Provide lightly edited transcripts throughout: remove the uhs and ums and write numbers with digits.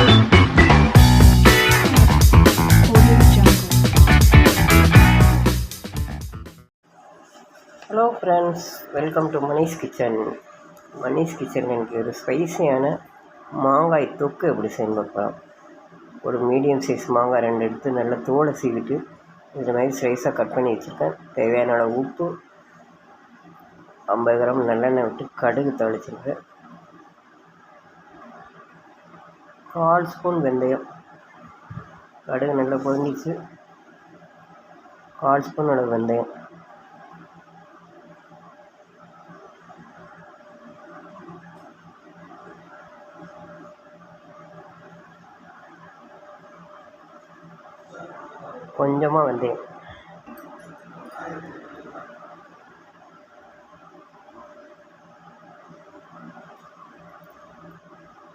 Hello friends, welcome to Manish kitchen. Manish kitchen எனக்கு ஒரு ஸ்பைசியான மாங்காய் தொக்கு எப்படி செய்யணும் பார்க்கலாம். ஒரு மீடியம் சைஸ் மாங்காய் 2 எடுத்து நல்லா தோலை சீவிட்டு இந்த மாதிரி ஸ்லைஸாக கட் பண்ணி வச்சுருக்கேன். தேவையான அளவு உப்பு, 50 கிராம் நல்லெண்ணெய் விட்டு கடுகு தாளிச்சிருக்கேன். 1/4 ஸ்பூன் வெந்தயம், கடுகு நல்லா பொரிஞ்சிச்சு. 1/4 ஸ்பூன் அளவு வெந்தயம், கொஞ்சமாக வெந்தயம்,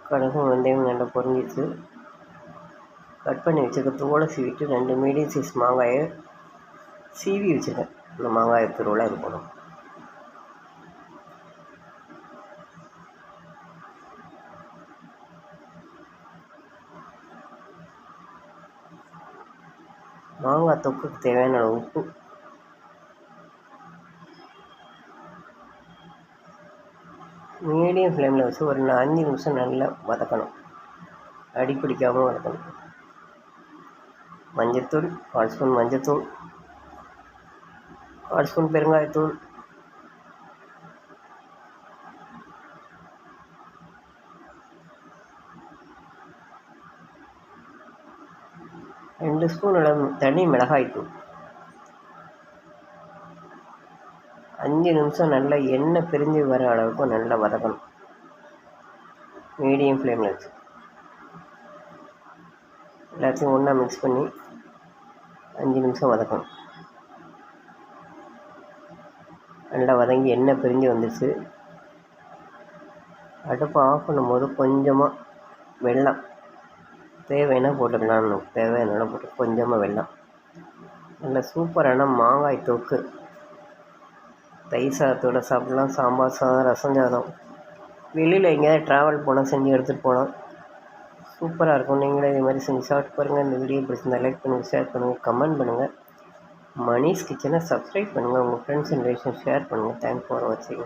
கடுகும் வெந்தயம் நல்லா பொரிஞ்சிச்சு. கட் பண்ணி வச்சுருக்க தோலை சீவிட்டு 2 மீடியம் சைஸ் மாங்காயை சீவி வச்சுருக்கேன். இந்த மாங்காயை துருவலாக இருக்கணும். மாங்காய் தொக்குக்கு தேவையான அளவு உப்பு, மீடியம் ஃப்ளேமில் வச்சு ஒரு 5 நிமிஷம் நல்லா வதக்கணும். அடி பிடிக்காமல் வதக்கணும். மஞ்சத்தூள் 1/4 ஸ்பூன், மஞ்சத்தூள் 1/4 ஸ்பூன், பெருங்காயத்தூள், ரெண்டு ஸ்பூன் அளவு தனி மிளகாய்த்தூள். 5 நிமிஷம் நல்லா எண்ணெய் பிரிஞ்சு வர அளவுக்கு நல்லா வதக்கணும். மீடியம் ஃப்ளேமில் வச்சு எல்லாத்தையும் ஒன்றா மிக்ஸ் பண்ணி 5 நிமிஷம் வதக்கணும். நல்லா வதங்கி எண்ணெய் பிரிஞ்சு வந்துடுச்சு. அடுப்பை ஆஃப் பண்ணும்போது கொஞ்சமாக வெல்லம், தேவைன்னா போட்டுக்கலாம், தேவையான போட்டு கொஞ்சமாக வெல்லம். நல்ல சூப்பரான மாங்காய் தொக்கு தயிர் சாதத்தோடு சாப்பிட்லாம். சாம்பார் சாதம், ரசம் சாதம், வெளியில் எங்கேயாவது ட்ராவல் போனால் செஞ்சு எடுத்துகிட்டு போனால் சூப்பராக இருக்கும். நீங்களே இதே மாதிரி செஞ்சு சாப்பிட்டு பாருங்கள். இந்த வீடியோ பிடிச்சிருந்தா லைக் பண்ணுங்கள், ஷேர் பண்ணுங்கள், கமெண்ட் பண்ணுங்கள். மணிஷ் கிச்சனை சப்ஸ்கிரைப் பண்ணுங்கள். உங்கள் ஃப்ரெண்ட்ஸ் அண்ட் ரிலேஷன் ஷேர் பண்ணுங்கள். தேங்க்ஸ் ஃபார் வாட்சிங்.